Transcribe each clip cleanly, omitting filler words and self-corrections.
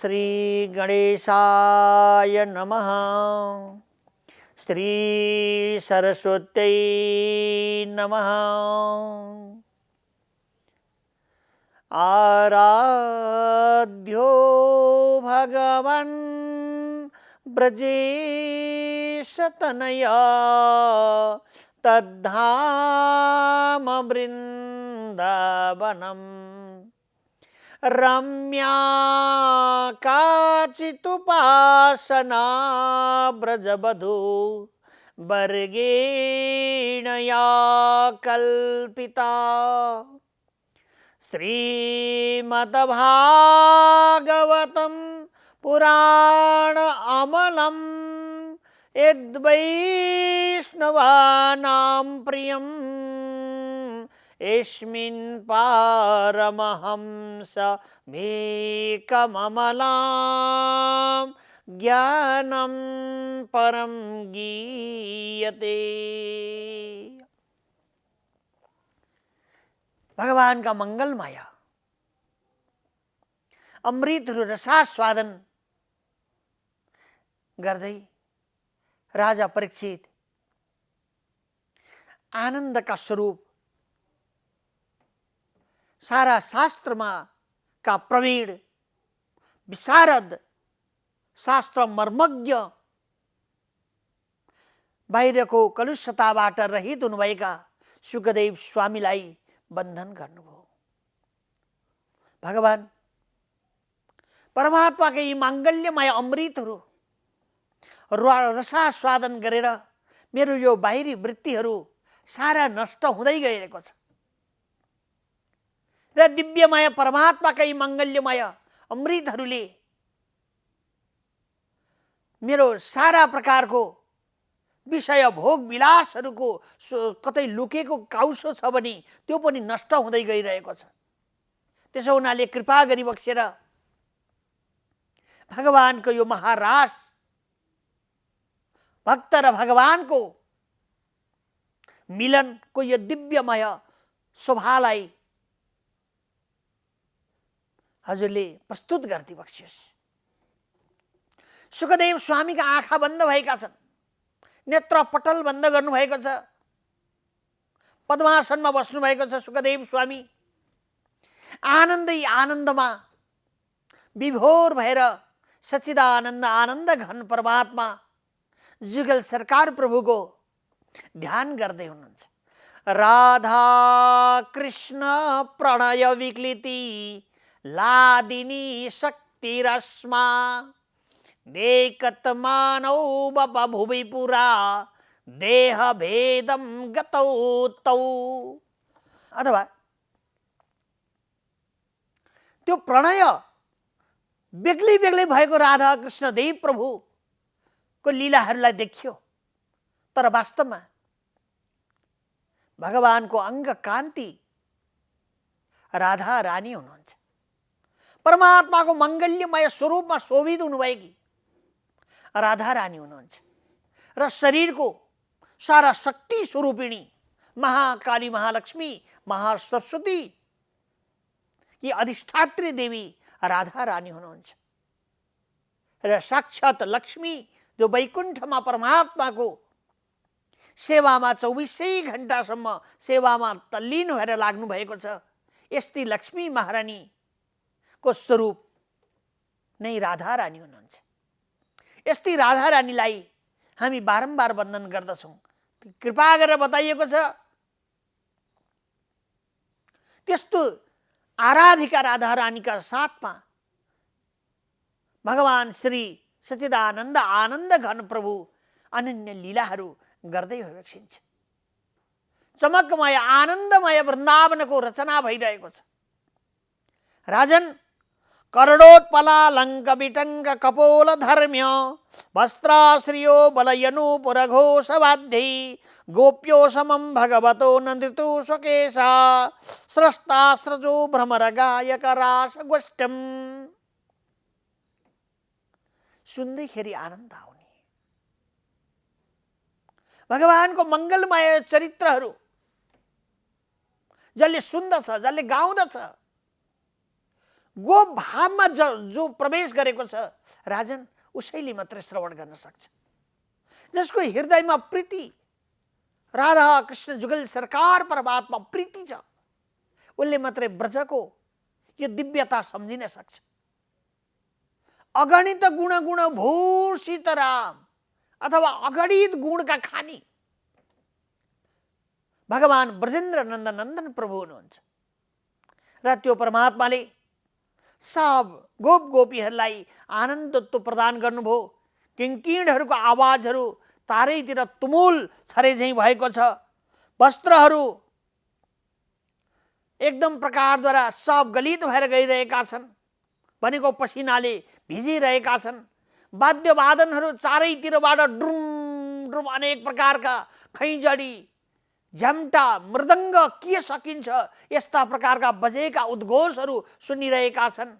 श्री गणेशाय नमः। श्री सरस्वत्यै नमः। आराध्यो भगवन् ब्रजेशतनया तद्धाम वृन्दावनम् रम्या काचिदुपासना ब्रजवधू वर्गेण या कल्पिता। श्रीमद्भागवतं पुराण अमलं यद्वैष्णवानां प्रियम् यस्मिन् पारमहंस मेकममलां ज्ञानं परं गीयते। भगवान का मंगलमय अमृतहरू रसास्वादन गर्दै राजा परीक्षित आनंद का स्वरूप सारा शास्त्रमा का प्रवीण विशारद शास्त्र मर्मज्ञ बाहिरको कलुषताबाट रहित हुनुभएका सुखदेव स्वामीलाई बन्धन गर्नुभयो। भगवान परमात्माकै यी माङ्गल्यमय अमृतहरू रसास्वादन गरेर मेरो यो बाहिरी वृत्तिहरू सारा नष्ट हुँदै गइरहेको छ र दिव्यमय परमात्माकै मङ्गल्यमय अमृतहरूले मेरो सारा प्रकारको विषय भोग विलासहरूको कतै लुकेको काउसो छ भने त्यो पनि नष्ट हुँदै गइरहेको छ। त्यसो हुनाले कृपा गरी बक्सेर भगवानको यो महारास भक्त र भगवानको मिलनको यो दिव्यमय शोभालाई हजुरले प्रस्तुत गर्दै बक्सियोस्। सुखदेव स्वामीका आँखा बन्द भएका छन्, नेत्र पटल बन्द गर्नुभएको छ, पद्मासनमा बस्नु भएको छ। सुखदेव स्वामी आनन्दै आनन्दमा विभोर भएर सच्चिदानन्द आनन्द घन परमात्मा जुगल सरकार प्रभुको ध्यान गर्दै हुनुहुन्छ। राधा कृष्ण प्रणय विक्लिति लादिनी शक्तिरस्मा देकत मानौ बभुवि पुरा देह भेदम गतौ तौ। अथवा त्यो प्रणय बेग्लै बेग्लै भएको राधा कृष्ण देव प्रभुको लीलाहरूलाई देखियो, तर वास्तवमा भगवानको अङ्ग कान्ति राधा रानी हुनुहुन्छ। परमात्माको मङ्गल्यमय स्वरूपमा शोभित हुनुभएकी राधा रानी हुनुहुन्छ र शरीरको सारा शक्ति स्वरूपिणी महाकाली महालक्ष्मी महासरस्वती कि अधिष्ठात्री देवी राधा रानी हुनुहुन्छ र साक्षात लक्ष्मी जो वैकुण्ठमा परमात्माको सेवामा 24 घण्टासम्म सेवामा तल्लीन भएर लाग्नु भएको छ। यस्ती लक्ष्मी महारानी को स्वरूप नै राधा रानी हुनुहुन्छ। यस्ती राधा रानीलाई हामी बारम्बार वन्दन गर्दछौँ। कृपा गरेर बताइएको छ त्यस्तो आराधिका राधा रानीका साथमा भगवान श्री सच्चिदानन्द आनन्द घन प्रभु अनन्य लीलाहरू गर्दै भइबक्सिन्छ। चमकमय आनन्दमय वृन्दावनको रचना भइरहेको छ। राजन करोडोत्पलालङ्क विटङ्क कपोल धर्म्य वस्त्राश्रियो बलयनु पुरघोषवाद्यै गोप्यो समं भगवतो नन्दृतु स्वकेशा स्रष्टास्रजो भ्रमर गायक रास गोष्ठम्। सुन्दैखेरि आनन्द आउने भगवानको मङ्गलमय चरित्रहरू जसले सुन्दछ, जसले गाउँदछ, गोप भावमा जो प्रवेश गरेको छ राजन, उसैले मात्रै श्रवण गर्न सक्छ। जसको हृदयमा प्रीति, राधा कृष्ण जुगल सरकार परमात्मा प्रीति छ, उसले मात्रै ब्रजको यो दिव्यता सम्झिन सक्छ। अगणित गुण गुण भूषित राम अथवा अगणित गुणका खानी भगवान ब्रजेन्द्र नन्दन नन्दन प्रभु हुनुहुन्छ। र त्यो परमात्माले सब गोप गोपीहरूलाई आनन्दत्व प्रदान गर्नुभयो। किङ्किणहरूको आवाजहरू तारैतिर तुमुल छरे झैँ भएको छ। वस्त्रहरू एकदम प्रकारद्वारा सब गलित भएर गइरहेका छन्, भनेको पसिनाले भिजिरहेका छन्। वाद्यवादनहरू चारैतिरबाट ड्रुम ड्रुम अनेक प्रकारका खैँजडी, झ्याम्टा, मृदङ्ग के सकिन्छ यस्ता प्रकारका बजेका उद्घोषहरू सुनिरहेका छन्।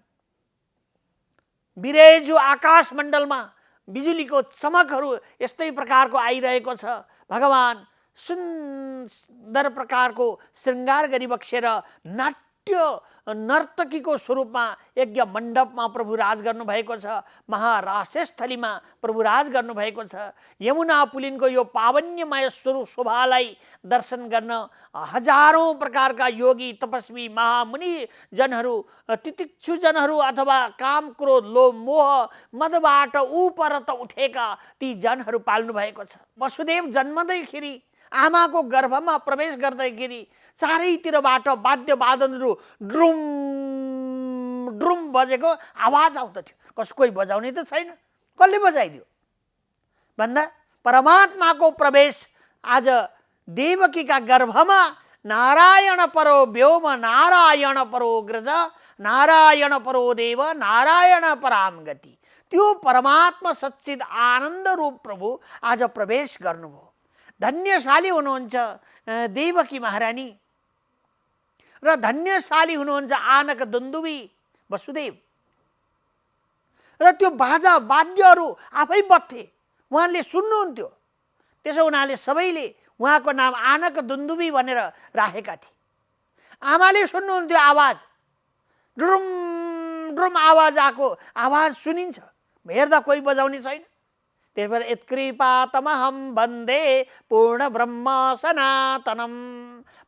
बिरेजु आकाश मण्डलमा बिजुलीको चमकहरू यस्तै प्रकारको आइरहेको छ। भगवान सुन्दर प्रकारको श्रृङ्गार गरी बक्सेर नाट्य नर्तकीको स्वरूपमा यज्ञ मण्डपमा प्रभु राज गर्नुभएको छ। महारासेस्थलीमा प्रभु राज गर्नुभएको छ। यमुना पुलिनको यो पावन्यमय स्वरूप शोभालाई दर्शन गर्न हजारौं प्रकारका योगी, तपस्वी, महामुनि जनहरू, तितिक्षु जनहरू अथवा काम, क्रोध, लोभ, मोह, मदबाट उपरत उठेका ती जनहरू पाल्नु भएको छ। वसुदेव जन्मदैखेरि आमाको गर्भमा प्रवेश गर्दैखेरि चारैतिरबाट वाद्यवादनहरू ड्रुम ड्रुम बजेको आवाज आउँदथ्यो। कोही बजाउने त छैन, कसले बजाइदियो भन्दा परमात्माको प्रवेश आज देवकीका गर्भमा नारायण परो व्योम नारायण परो ग्रज नारायण परो देव नारायण पराम गति, त्यो परमात्मा सच्चिद आनन्द रूप प्रभु आज प्रवेश गर्नुभयो। धन्यशाली हुनुहुन्छ देवकी महारानी र धन्यशाली हुनुहुन्छ आनक दुन्दुभी वसुदेव। र त्यो बाजा वाद्यहरू आफै बज्थे, उहाँले सुन्नुहुन्थ्यो। त्यसो हुनाले सबैले उहाँको नाम आनक दुन्दुभी भनेर राखेका थिए। आमाले सुन्नुहुन्थ्यो आवाज, ड्रुम ड्रुम आवाज आएको आवाज सुनिन्छ, हेर्दा कोही बजाउने छैन। त्यही भएर यत्कृपातमहं वन्दे पूर्ण ब्रह्म सनातनम।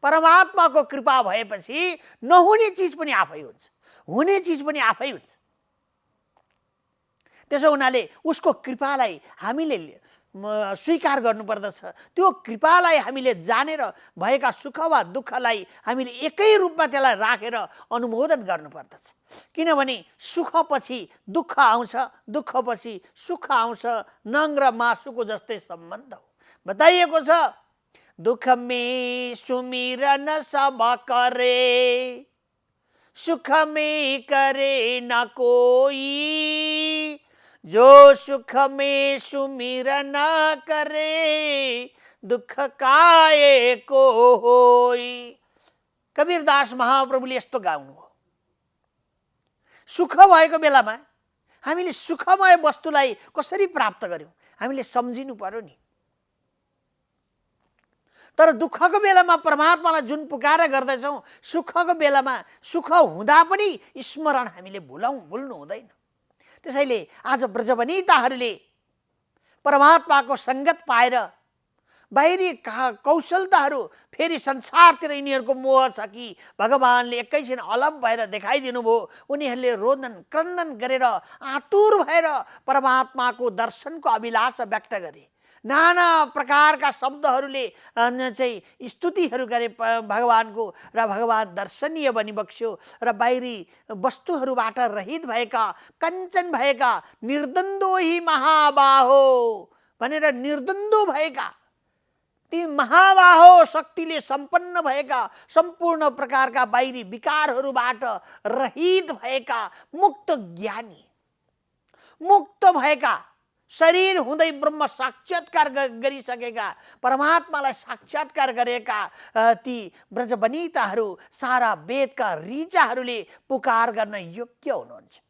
परमात्माको कृपा भएपछि नहुने चिज पनि आफै हुन्छ, हुने चिज पनि आफै हुन्छ। त्यसो हुनाले उसको कृपालाई हामीले स्वीकार गर्नुपर्दछ। त्यो कृपालाई हामीले जानेर भएका सुख वा दुःखलाई हामीले एकै रूपमा त्यसलाई राखेर अनुमोदन गर्नुपर्दछ। किनभने सुखपछि दुःख आउँछ, दुःखपछि सुख आउँछ। नङ र मासुको जस्तै सम्बन्ध हो। बताइएको छ दुःख में सुमिरन सब करे, सुख में करे न कोई, जो सुख में सुमिरन करे दुःख काहे को होई। कबीरदास महाप्रभुले यस्तो गाउनु हो। सुख भएको बेलामा हामीले सुखमय वस्तुलाई कसरी प्राप्त गर्यौं हामीले सम्झिनु पर्यो नि। तर दुःखको बेलामा परमात्मालाई जुन पुकारा गर्दैछौँ, सुखको बेलामा सुख हुँदा पनि स्मरण हामीले भुल्नु हुँदैन। त्यसैले आज ब्रजवनिताहरूले परमात्माको संगत पाएर बाहिरी कौशलताहरू फेरि संसारतिर यिनीहरूको मोह छ कि भगवानले एकैछिन अलग भएर देखाइदिनु भयो। उनीहरूले रोदन क्रन्दन गरेर आतुर भएर परमात्माको दर्शनको अभिलाषा व्यक्त गरे। नाना प्रकारका शब्दहरूले चाहिँ स्तुतिहरू गरे भगवानको, र भगवान दर्शनीय बनिबक्स्यो र बाहिरी वस्तुहरूबाट रहित भएका, कञ्चन भएका, निर्द्वन्द्व ही महाबाहो भनेर निर्द्वन्द्व भएका, ती महाबाहो शक्तिले सम्पन्न भएका, सम्पूर्ण प्रकारका बाहिरी विकारहरूबाट रहित भएका, मुक्त ज्ञानी, मुक्त भएका, शरीर हुँदै ब्रह्म साक्षात्कार गरिसकेका, परमात्मालाई साक्षात्कार गरेका ती ब्रजवनिताहरू सारा वेदका ऋचाहरूले पुकार गर्न योग्य हुनुहुन्छ।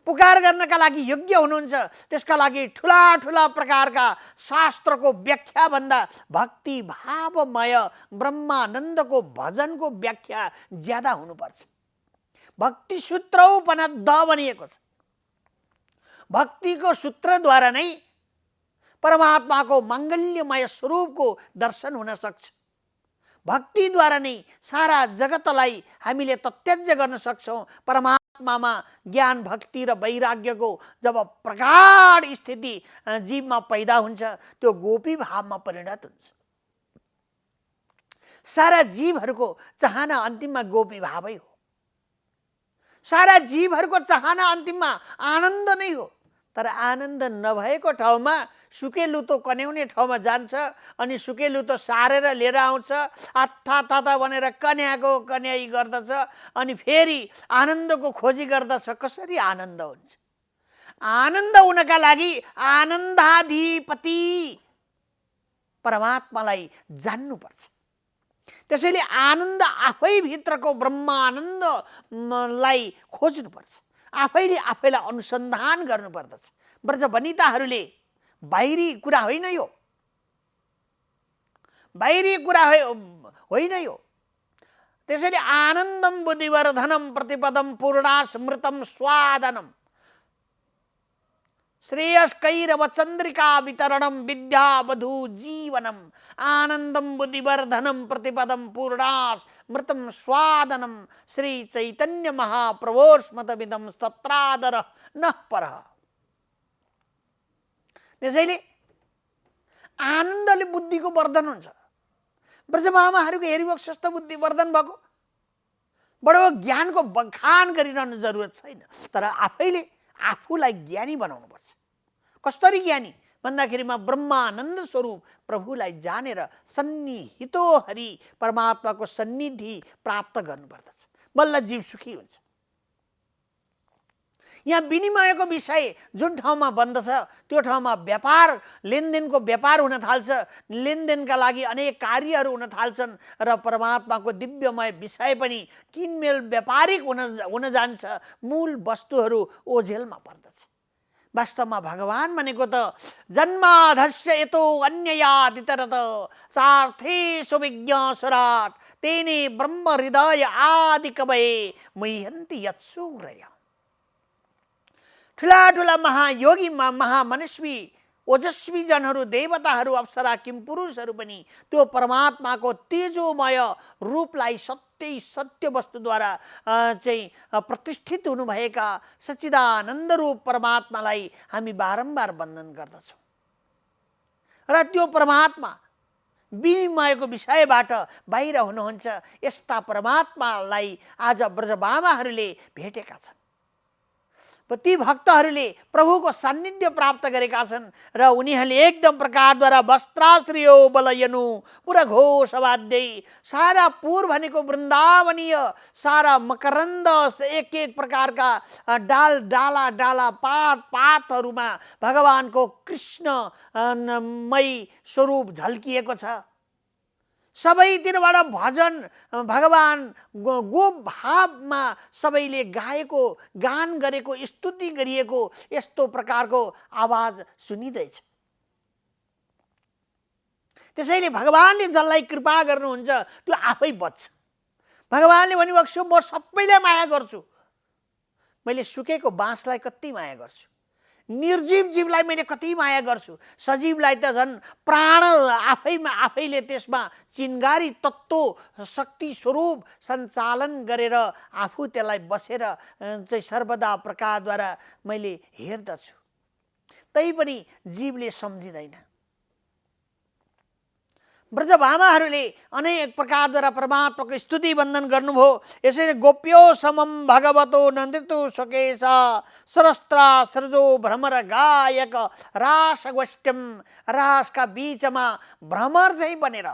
पुकार गर्नका लागि योग्य हुनुहुन्छ। त्यसका लागि ठुला ठुला प्रकारका शास्त्रको व्याख्या भन्दा भक्ति भावमय ब्रह्मानन्दको भजनको व्याख्या ज्यादा हुनुपर्छ। भक्ति सूत्रौपना द भनिएको छ। भक्तिको सूत्रद्वारा नै परमात्माको मङ्गल्यमय स्वरूपको दर्शन हुन सक्छ। भक्तिद्वारा नै सारा जगतलाई हामीले तत्याज्य गर्न सक्छौँ। परमात्मामा ज्ञान, भक्ति र वैराग्यको जब प्रगाढ स्थिति जीवमा पैदा हुन्छ, त्यो गोपी भावमा परिणत हुन्छ। सारा जीवहरूको चाहना अन्तिममा गोपी भावै हो। सारा जीवहरूको चाहना अन्तिममा आनन्द नै हो। तर आनन्द नभएको ठाउँमा सुकेलुतो कन्याउने ठाउँमा जान्छ अनि सुकेलुतो सारेर लिएर आउँछ, आत्था ताता भनेर कन्याई गर्दछ अनि फेरि आनन्दको खोजी गर्दछ। कसरी आनन्द हुन्छ? आनन्द हुनका लागि आनन्दाधिपति परमात्मालाई जान्नुपर्छ। त्यसैले आनन्द आफै भित्रको ब्रह्मानन्दलाई खोज्नुपर्छ। आफैले आफैलाई अनुसन्धान गर्नुपर्दछ। ब्रज वनिताहरूले बाहिरी कुरा होइन यो, बाहिरी कुरा होइन यो। त्यसैले आनन्दम बुद्धिवर्धनम प्रतिपदम पूर्णास्मृतम स्वादनम श्रेयस्कैरव चन्द्रिका वितरणम विद्यावधू जीवनम आनन्दम बुद्धिवर्धनम प्रतिपदम पूर्णास्मृतम स्वादनम श्री चैतन्य महाप्रभोस्मतमिदं स्तत्रादर नः परः। त्यसैले आनन्दले बुद्धिको वर्धन हुन्छ। ब्रजमामाहरूको हेरिबोक स्वस्थ बुद्धि वर्धन भएको, बडो ज्ञानको बखान गरिरहनु जरुरत छैन। तर आफैले आफूलाई ज्ञानी बनाउनुपर्छ। कसरी ज्ञानी भन्दाखेरिमा ब्रह्मानन्द स्वरूप प्रभुलाई जानेर सन्निहितो हरि परमात्माको सन्निधि प्राप्त गर्नुपर्दछ। बल्ल जीव सुखी हुन्छ। यहाँ विनिमयको विषय जुन ठाउँमा बन्दछ त्यो ठाउँमा व्यापार लेनदेनको व्यापार हुन थाल्छ। लेनदेनका लागि अनेक कार्यहरू हुन थाल्छन् र परमात्माको दिव्यमय विषय पनि किनमेल व्यापारिक हुन जान्छ। मूल वस्तुहरू ओझेलमा पर्दछ। वास्तवमा भगवान भनेको त जन्माधस्य यतो अन्ययादितरत सार्थे सुविज्ञ सुराट तेने ब्रह्म हृदय आदि कवये मुह्यन्ति यत्सूरय। ठुला ठुला महायोगी महामनस्वी ओजस्वी जनहरू, देवताहरू, अप्सरा, किमपुरुषहरू पनि त्यो परमात्माको तेजोमय रूपलाई सत्य वस्तुद्वारा चाहिँ प्रतिष्ठित हुनुभएका सच्चिदानन्द रूप परमात्मालाई हामी बारम्बार वन्दन गर्दछौँ। र त्यो परमात्मा विनिमयको विषयबाट बाहिर हुनुहुन्छ। यस्ता परमात्मालाई आज ब्रजबामाहरूले भेटेका छन्। ती भक्तहरूले प्रभुको सान्निध्य प्राप्त गरेका छन् र उनीहरूले एकदम प्रकारद्वारा वस्त्राश्रियो बलयनु पुरा घोषवाद्यै सारा पुर भनेको वृन्दावनीय सारा मकरन्द एक एक प्रकारका डाला पातहरूमा भगवानको कृष्णमय स्वरूप झल्किएको छ। सबैतिरबाट भजन भगवान गोप भावमा सबैले गाएको, गान गरेको, स्तुति गरिएको यस्तो प्रकारको आवाज सुनिँदैछ। त्यसैले भगवानले जसलाई कृपा गर्नुहुन्छ त्यो आफै बच्छ। भगवानले भन्नुभएको छ म सबैलाई माया गर्छु। मैले सुकेको बाँसलाई कति माया गर्छु, निर्जीव जीवलाई मैले कति माया गर्छु। सजीवलाई त झन् प्राण आफैले त्यसमा चिन्गारी तत्त्व शक्ति स्वरूप सञ्चालन गरेर आफू त्यसलाई बसेर चाहिँ सर्वदा प्रकारद्वारा मैले हेर्दछु। तैपनि जीवले सम्झिँदैन। ब्रजभामाहरूले अनेक प्रकारद्वारा परमात्माको स्तुति वन्दन गर्नुभयो। यसैले गोप्यो समम भगवतो नन्दितो सकेश सरस्त्रा सृजो भ्रमर गायक रास गोष्ठ्यम। रासका बीचमा भ्रमर चाहिँ बनेर,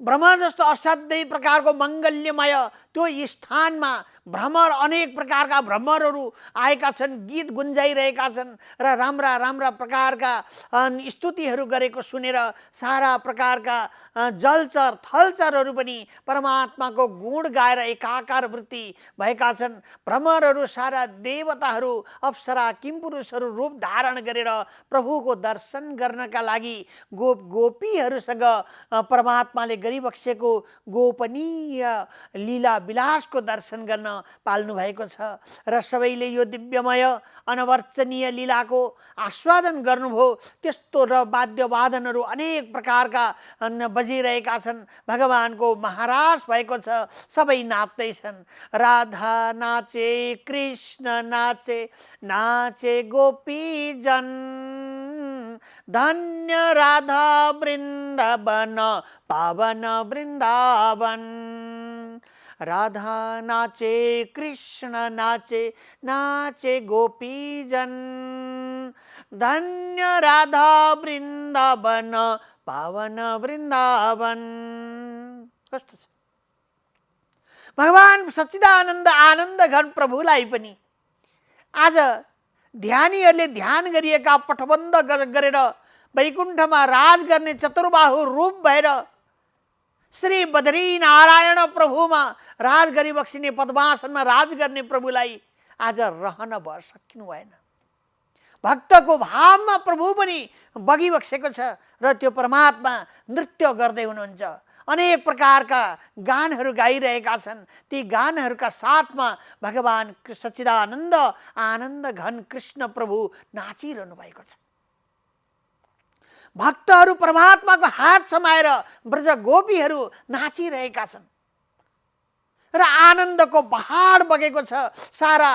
भ्रमर जस्तो असाध्यै प्रकारको मङ्गल्यमय त्यो स्थानमा भ्रमर अनेक प्रकारका भ्रमरहरू आएका छन्, गीत गुन्जाइरहेका छन् र राम्रा राम्रा प्रकारका स्तुतिहरू गरेको सुनेर सारा प्रकारका जलचर थलचरहरू पनि परमात्माको गुण गाएर एकाकार वृत्ति भएका छन्। भ्रमरहरू सारा देवताहरू, अप्सरा, किमपुरुषहरू रूप धारण गरेर प्रभुको दर्शन गर्नका लागि गोपीहरूसँग परमात्माले गरिबक्सेको गोपनीय लीला विलासको दर्शन गर्न पाल्नु भएको छ र सबैले यो दिव्यमय अनवर्चनीय लीलाको आस्वादन गर्नुभयो। त्यस्तो र वाद्यवादनहरू अनेक प्रकारका बजिरहेका छन्। भगवानको महारास भएको छ, सबै नाच्दैछन्। राधा नाचे, कृष्ण नाचे, नाचे गोपीजन, धन्य राधा वृन्दावन, पावन वृन्दावन। राधा नाचे, कृष्ण नाचे, नाचे गोपीजन, धन्य राधा वृन्दावन, पावन वृन्दावन। कस्तो छ भगवान सच्चिदानन्द आनन्द घन प्रभुलाई पनि आज ध्यानीहरूले ध्यान गरिएका पटबन्ध गरेर वैकुण्ठमा राज गर्ने चतुर्बाहु रूप भएर श्री बद्री नारायण प्रभुमा राज गरिबक्सिने पद्मासनमा राज गर्ने प्रभुलाई आज रहन सकिनु भएन। भक्तको भावमा प्रभु पनि बगिबक्सेको छ र त्यो परमात्मा नृत्य गर्दै हुनुहुन्छ। अनेक प्रकारका गानहरू गाइरहेका छन्। ती गानहरूका साथमा भगवान सच्चिदानन्द आनन्द घन कृष्ण प्रभु नाचिरहनु भएको छ। भक्तहरू परमात्माको हात समाएर ब्रज गोपीहरू नाचिरहेका छन् र आनन्दको बहाड बगेको छ। सारा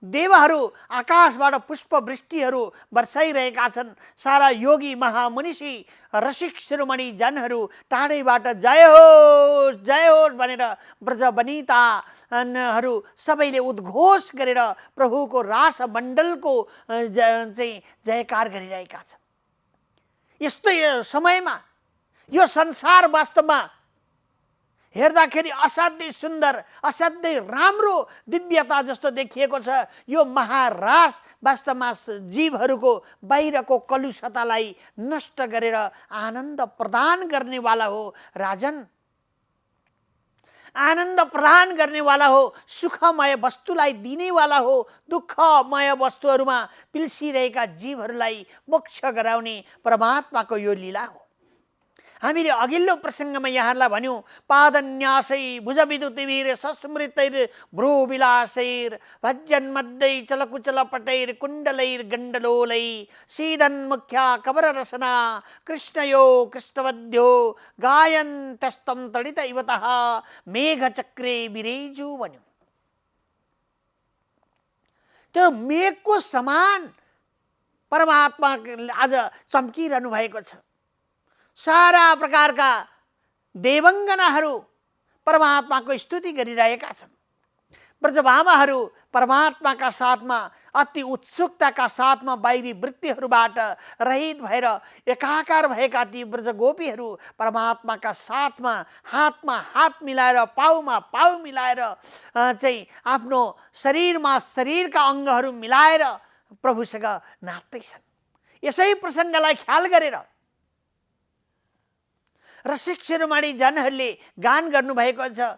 देवहरू आकाशबाट पुष्पवृष्टिहरू वर्षाइरहेका छन्। सारा योगी महामुनिषी रसिक शिरोमणि जनहरू टाढैबाट जय होस् जय होस् भनेर ब्रज वनिताहरू सबैले उद्घोष गरेर प्रभुको रास मण्डलको चाहिँ जयकार गरिरहेका छन्। यस्तो समयमा यो संसार वास्तवमा हेर्दाखेरि असाध्यै सुन्दर, असाध्यै राम्रो दिव्यता जस्तो देखिएको छ। यो महारास वास्तवमा जीवहरूको बाहिरको कलुषतालाई नष्ट गरेर आनन्द प्रदान गर्नेवाला हो। राजन आनन्द प्रदान गर्नेवाला हो, सुखमय वस्तुलाई दिनेवाला हो। दुःखमय वस्तुहरूमा पिल्सिरहेका जीवहरूलाई मोक्ष गराउने परमात्माको यो लीला हो। हामीले अघिल्लो प्रसङ्गमा यहाँलाई भन्यौँ, पादन्यासै भुजविदुतिभिर सस्मृतैर भ्रूविलासैर भज्जन्मध्ये चलकुचलपटैर कुण्डलैर गण्डलोलै सीदन्मुख्या कवररसना कृष्णयो कृष्णवद्यो गायन्तस्तं तडित इवतः मेघचक्रे विरेजु भन्यौँ। त्यो मेघको समान परमात्मा आज चम्किरहनु भएको छ। सारा प्रकारका देवङ्गनाहरू परमात्माको स्तुति गरिरहेका छन्। ब्रजभामाहरू परमात्माका साथमा अति उत्सुकताका साथमा बाहिरी वृत्तिहरूबाट रहित भएर एकाकार भएका ती ब्रजगोपीहरू परमात्माका साथमा हातमा हात मिलाएर पाउमा पाउ मिलाएर चाहिँ आफ्नो शरीरमा शरीरका अङ्गहरू मिलाएर प्रभुसँग नाच्दैछन्। यसै प्रसङ्गलाई ख्याल गरेर रसिक शिरोमणि जनहरूले गान गर्नुभएको छ।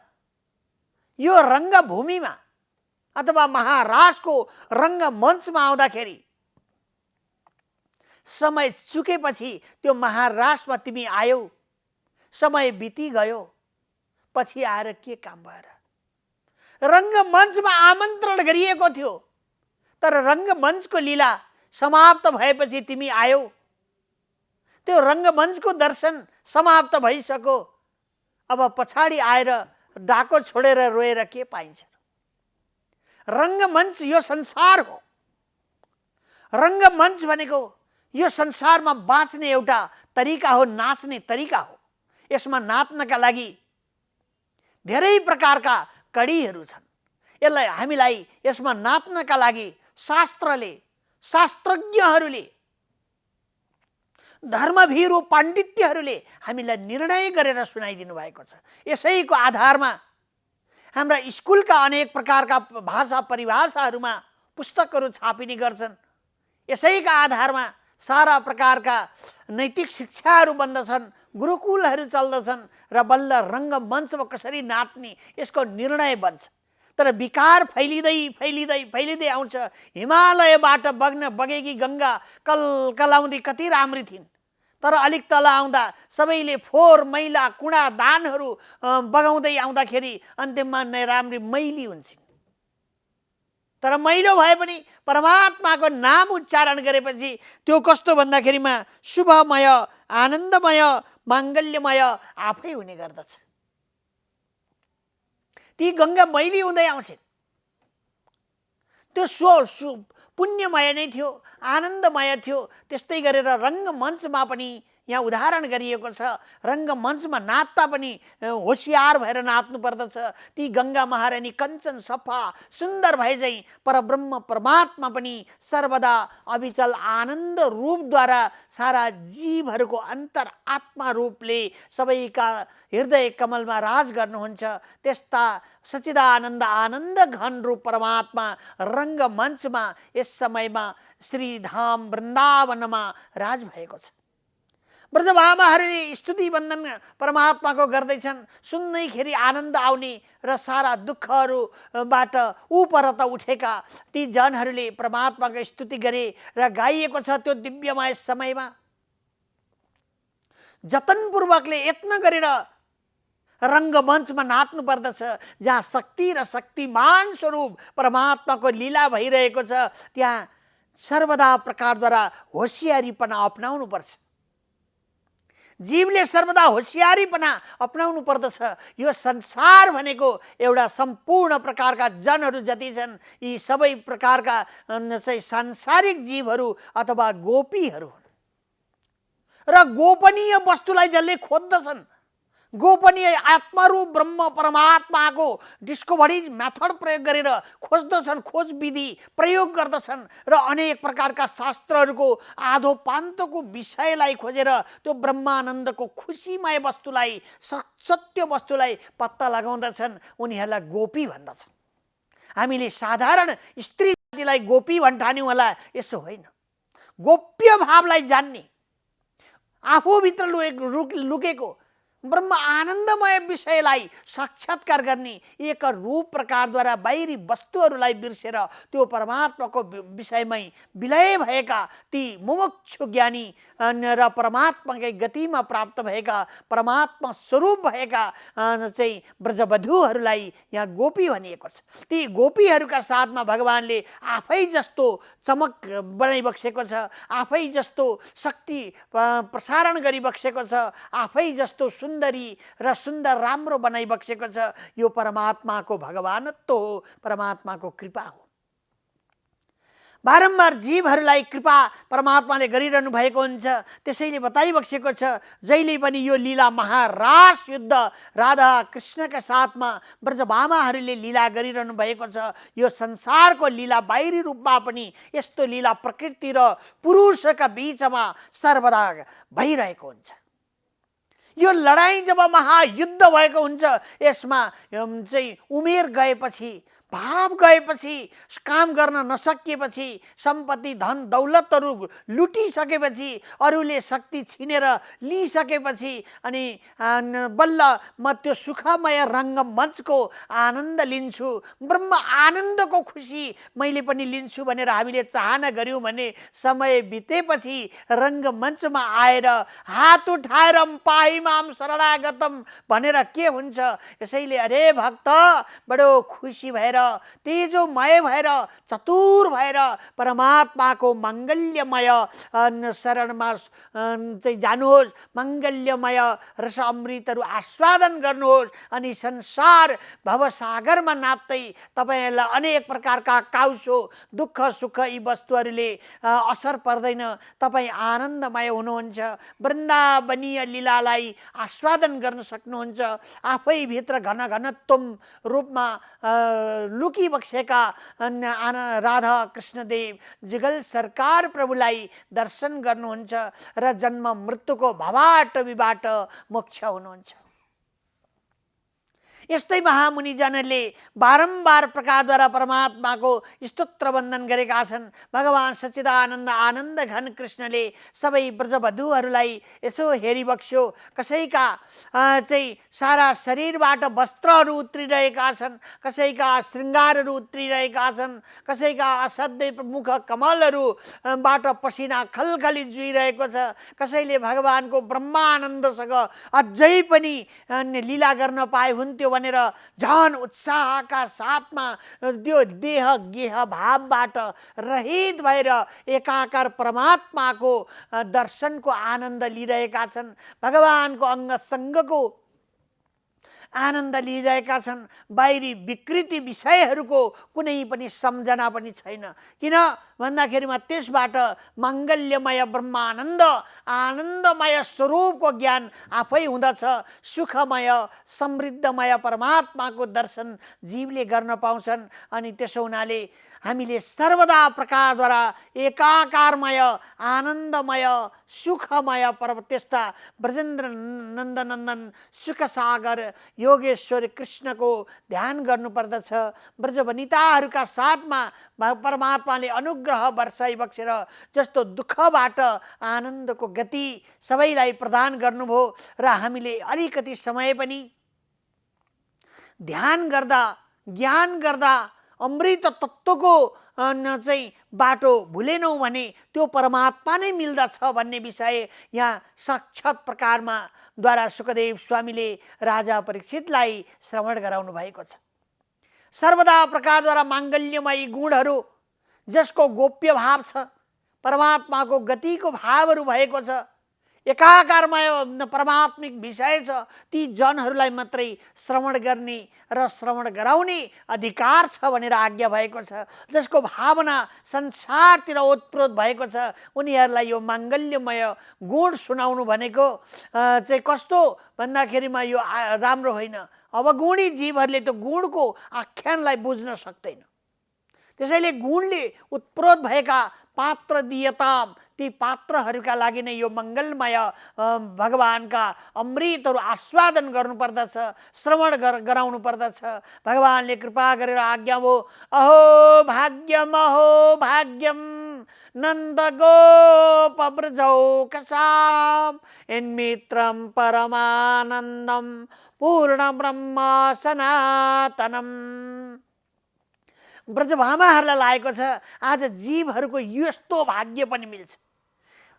यो रङ्गभूमिमा अथवा महाराजको रङ्गमञ्चमा आउँदाखेरि समय चुकेपछि त्यो महाराजमा तिमी आयौ, समय बिति गयो, पछि आएर के काम भएर? रङ्गमञ्चमा आमन्त्रण गरिएको थियो, तर रङ्गमञ्चको लीला समाप्त भएपछि तिमी आयौ। त्यो रङ्गमञ्चको दर्शन समाप्त भइसक्यो, अब पछाडि आएर डाको छोडेर रोएर के पाइन्छ? रङ्गमञ्च यो संसार हो। रङ्गमञ्च भनेको यो संसारमा बाँच्ने एउटा तरिका हो, नाच्ने तरिका हो। यसमा नाच्नका लागि धेरै प्रकारका कडीहरू छन्। यसलाई हामीलाई यसमा नाच्नका लागि शास्त्रले, शास्त्रज्ञहरूले, धर्मभिरू पण्डितहरूले हामीलाई निर्णय गरेर सुनाइदिनु भएको छ। यसैको आधारमा हाम्रा स्कुलका अनेक प्रकारका भाषा परिभाषाहरूमा पुस्तकहरू छापिने गर्छन्। यसैका आधारमा सारा प्रकारका नैतिक शिक्षाहरू बन्दछन्, गुरुकुलहरू चल्दछन् र बल्ल रङ्गमञ्चमा कसरी नाच्ने यसको निर्णय बन्छ। तर विकार फैलिँदै फैलिँदै फैलिँदै आउँछ। हिमालयबाट बगेकी गङ्गा कलकलाउँदी कति राम्री थिइन्, तर अलिक तल आउँदा सबैले फोहोर मैला कुडा दानहरू बगाउँदै आउँदाखेरि अन्तिममा राम्री मैली हुन्छन्। तर मैलो भए पनि परमात्माको नाम उच्चारण गरेपछि त्यो कस्तो भन्दाखेरिमा शुभमय, आनन्दमय, माङ्गल्यमय आफै हुने गर्दछ। ती गङ्गा मैली हुँदै आउँछन्। त्यो पुण्यमय नै थियो, आनन्दमय थियो। त्यस्तै गरेर रङ्गमञ्चमा पनि यहाँ उदाहरण गरिएको छ। रङ्गमञ्चमा नाच्दा पनि होसियार भएर नाच्नु पर्दछ। ती गङ्गा महारानी कञ्चन सफा सुन्दर भए चाहिँ परब्रह्म परमात्मा पनि सर्वदा अविचल आनन्द रूपद्वारा सारा जीवहरूको अन्तर आत्मा रूपले सबैका हृदय कमलमा राज गर्नुहुन्छ। त्यस्ता सच्चिदानन्द आनन्द घन रूप परमात्मा रङ्गमञ्चमा यस समयमा श्रीधाम वृन्दावनमा राज भएको छ। ब्रजभामाहरूले स्तुति वन्दन परमात्माको गर्दैछन्। सुन्दैखेरि आनन्द आउने र सारा दुःखहरूबाट उपरत उठेका ती जनहरूले परमात्माको स्तुति गरे र गाइएको छ। त्यो दिव्यमय समयमा जतनपूर्वकले यत्न गरेर रङ्गमञ्चमा नाच्नु पर्दछ। जहाँ शक्ति र शक्तिमान स्वरूप परमात्माको लीला भइरहेको छ, त्यहाँ सर्वदा प्रकारद्वारा होसियारीपना अपनाउनु पर्छ। जीवले सर्वदा होसियारीपना अपनाउनु पर्दछ। यो संसार भनेको एउटा सम्पूर्ण प्रकारका जनहरू जति छन्, यी सबै प्रकारका चाहिँ सांसारिक जीवहरू अथवा गोपीहरू हुन्। र गोपनीय वस्तुलाई जसले खोज्दछन्, गोपनीय आत्मारूप ब्रह्म परमात्माको डिस्कभरी मेथड प्रयोग गरेर खोज्दछन्, खोज विधि प्रयोग गर्दछन् र अनेक प्रकारका शास्त्रहरूको आधो पान्तोको विषयलाई खोजेर त्यो ब्रह्मानन्दको खुसीमय वस्तुलाई, सत्य वस्तुलाई पत्ता लगाउँदछन्। उनीहरूलाई गोपी भन्दछन्। हामीले साधारण स्त्री जातिलाई गोपी भन्ठान्यौँ होला, यसो होइन। गोप्य भावलाई जान्ने, आफूभित्र लुकेको ब्रह्म आनन्दमय विषयलाई साक्षात्कार गर्ने एक रूप प्रकारद्वारा बाहिरी वस्तुहरूलाई बिर्सेर त्यो परमात्माको विषयमै विलय भएका ती मुमुक्षु ज्ञानी र परमात्माकै गतिमा प्राप्त भएका परमात्मा स्वरूप भएका चाहिँ ब्रजवधूहरूलाई यहाँ गोपी भनिएको छ। ती गोपीहरूका साथमा भगवानले आफै जस्तो चमक बनाइबक्सेको छ, आफै जस्तो शक्ति प्रसारण गरिबक्सेको छ, आफै जस्तो सुन्दरी र सुन्दर राम्रो बनाइबक्सेको छ। यो परमात्माको भगवानत्व हो, परमात्माको कृपा हो। बारम्बार जीवहरूलाई कृपा परमात्माले गरिरहनु भएको हुन्छ। त्यसैले बताइबक्सेको छ, जहिले पनि यो लीला महारास युद्ध राधा कृष्णका साथमा ब्रजभामाहरूले लीला गरिरहनु भएको छ। यो संसारको लीला बाहिरी रूपमा पनि यस्तो लीला प्रकृति र पुरुषका बीचमा सर्वदा भइरहेको हुन्छ। यो लडाईँ जब महायुद्ध भएको हुन्छ, यसमा चाहिँ उमेर गएपछि, भाव गएपछि, काम गर्न नसकिएपछि, सम्पत्ति धन दौलतहरू लुटिसकेपछि, अरूले शक्ति छिनेर लिइसकेपछि अनि बल्ल म त्यो सुखमय रङ्गमञ्चको आनन्द लिन्छु, ब्रह्म आनन्दको खुसी मैले पनि लिन्छु भनेर हामीले चाहना गऱ्यौँ भने समय बितेपछि रङ्गमञ्चमा आएर हात उठाएर पाहिमाम शरणागतम भनेर के हुन्छ। यसैले अरे भक्त बडो खुसी भएर, तेजोमय भएर, चतुर भएर परमात्माको मङ्गल्यमय शरणमा चाहिँ जानुहोस्, मङ्गल्यमय रस अमृतहरू आस्वादन गर्नुहोस्। अनि संसार भवसागरमा नाप्दै तपाईँहरूलाई अनेक प्रकारका काउसो दुःख सुख यी वस्तुहरूले असर पर्दैन। तपाईँ आनन्दमय हुनुहुन्छ, वृन्दावनीय लीलालाई आस्वादन गर्न सक्नुहुन्छ। आफै भित्र घन घनत्वम रूपमा लुकिबक्सेका राधा कृष्णदेव जुगल सरकार प्रभुलाई दर्शन गर्नुहुन्छ र जन्म मृत्युको भवाटवीबाट मोक्ष हुनुहुन्छ। यस्तै महामुनिजनहरूले बारम्बार प्रकारद्वारा परमात्माको स्तोत्र वन्दन गरेका छन्। भगवान सच्चिदानन्द आनन्द घन कृष्णले सबै ब्रजवधुहरूलाई यसो हेरिबक्स्यो। कसैका चाहिँ सारा शरीरबाट वस्त्रहरू उत्रिरहेका छन्, कसैका श्रृङ्गारहरू उत्रिरहेका छन्, कसैका असाध्यै मुख कमलहरूबाट पसिना खलखली जुइरहेको छ। कसैले भगवानको ब्रह्मानन्दसँग अझै पनि लीला गर्न पाए हुन्थ्यो भनेर झन उत्साहका साथमा त्यो देह गेह भावबाट रहित भएर एकाकार परमात्माको दर्शनको आनन्द लिइरहेका छन्। भगवानको अङ्गसङ्गको आनन्द लिइरहेका छन्। बाहिरी विकृति विषयहरूको कुनै पनि सम्झना पनि छैन। किन भन्दाखेरिमा त्यसबाट मङ्गल्यमय ब्रह्मानन्द आनन्दमय स्वरूपको ज्ञान आफै हुँदछ। सुखमय समृद्धमय परमात्माको दर्शन जीवले गर्न पाउँछन्। अनि त्यसो हुनाले हामीले सर्वदा प्रकारद्वारा एकाकारमय आनन्दमय सुखमय त्यस्ता ब्रजेन्द्र नन्दनन्दन सुखसागर योगेश्वर कृष्णको ध्यान गर्नुपर्दछ। ब्रजवनिताहरूका साथमा परमात्माले अनुग्रह वर्षाइ बक्सेर जस्तो दुःखबाट आनन्दको गति सबैलाई प्रदान गर्नुभयो र हामीले अलिकति समय पनि ध्यान गर्दा ज्ञान गर्दा अमृत तत्त्वको चाहिँ बाटो भुलेनौँ भने त्यो परमात्मा नै मिल्दछ भन्ने विषय यहाँ साक्षात् प्रकारमा द्वारा सुखदेव स्वामीले राजा परीक्षितलाई श्रवण गराउनु भएको छ। सर्वदा प्रकारद्वारा माङ्गल्यमयी गुणहरू जसको गोप्य भाव छ, परमात्माको गतिको भावहरू भएको छ, एकाकारमय परमात्मिक विषय छ, ती जनहरूलाई मात्रै श्रवण गर्ने र श्रवण गराउने अधिकार छ भनेर आज्ञा भएको छ। जसको भावना संसारतिर ओतप्रोत भएको छ उनीहरूलाई यो माङ्गल्यमय गुण सुनाउनु भनेको चाहिँ कस्तो भन्दाखेरिमा यो राम्रो होइन। अवगुणी जीवहरूले त्यो गुणको आख्यानलाई बुझ्न सक्दैन। त्यसैले गुणले उत्प्रोत भएका पात्र दियताम ती पात्रहरूका लागि नै यो मङ्गलमय भगवानका अमृतहरू आस्वादन गर्नुपर्दछ, श्रवण गराउनु पर्दछ। भगवानले कृपा गरेर आज्ञा हो, अहो भाग्यम नन्द गोप ब्रजौकसाम यन्मित्रं परमानन्दम पूर्ण ब्रह्म सनातनम। ब्रजभामाहरूलाई लागेको छ आज जीवहरूको यस्तो भाग्य पनि मिल्छ।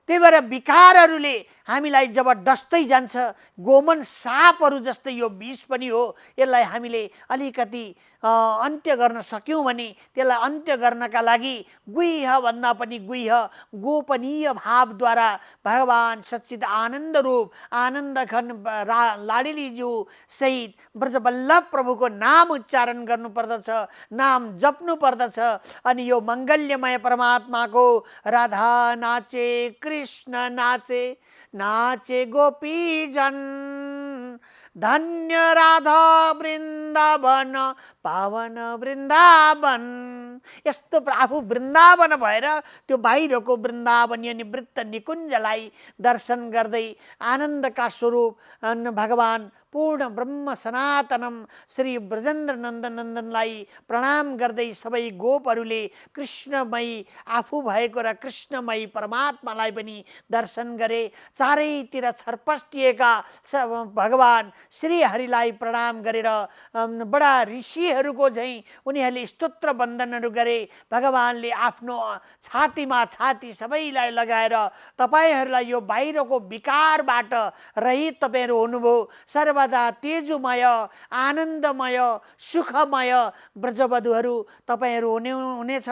त्यही भएर विकारहरूले हामीलाई जब डस्दै जान्छ, गोमन सापहरू जस्तै यो विष पनि हो, यसलाई हामीले अलिकति अन्त्य गर्न सक्यौँ भने त्यसलाई अन्त्य गर्नका लागि गुह्य भन्दा पनि गुह्य गोपनीय भावद्वारा भगवान सच्चिद आनन्द रूप आनन्द घन लाडिलीज्यू सहित ब्रजवल्लभ प्रभुको नाम उच्चारण गर्नुपर्दछ, नाम जप्नु पर्दछ। अनि यो मङ्गल्यमय परमात्माको राधा नाचे कृष्ण नाचे नाचे गोपीजन धन्य राधा वृन्दावन पावन वृन्दावन। यस्तो आफू वृन्दावन भएर त्यो बाहिरको वृन्दावनीय निवृत्त निकुञ्जलाई दर्शन गर्दै आनन्दका स्वरूप भगवान पूर्ण ब्रह्म सनातनम श्री ब्रजेन्द्र नन्दनन्दनलाई प्रणाम गर्दै सबै गोपहरूले कृष्णमयी आफू भएको र कृष्णमयी परमात्मालाई पनि दर्शन गरे। चारैतिर छरपष्टिएका भगवान श्रीहरिलाई प्रणाम गरेर बडा ऋषिहरूको झैँ उनीहरूले स्तोत्र वन्दनहरू गरे। भगवानले आफ्नो छातीमा छाती सबैलाई लगाएर तपाईँहरूलाई यो बाहिरको विकारबाट रहित तपाईँहरू हुनुभयो, सर्वदा तेजोमय आनन्दमय सुखमय ब्रजवधुहरू तपाईँहरू हुनेछ।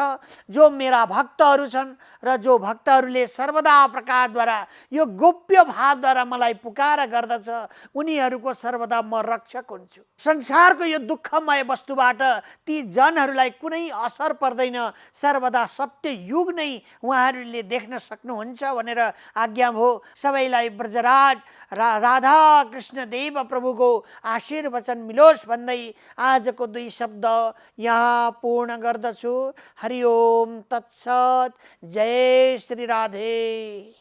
जो मेरा भक्तहरू छन् र जो भक्तहरूले सर्वदा प्रकारद्वारा यो गोप्य भावद्वारा मलाई पुकार गर्दछ उनीहरूको सर्वदा म रक्षक हुन्छु। संसारको यो दुःखमय वस्तुबाट ती जनहरूलाई कुनै असर पर्दैन, सर्वदा सत्य युग नै उहाँहरूले देख्न सक्नुहुन्छ भनेर आज्ञा हो। सबैलाई ब्रजराज राधा कृष्ण देव प्रभुको आशीर्वचन मिलोस् भन्दै आजको दुई शब्द यहाँ पूर्ण गर्दछु। हरि ओम तत्सत। जय श्री राधे।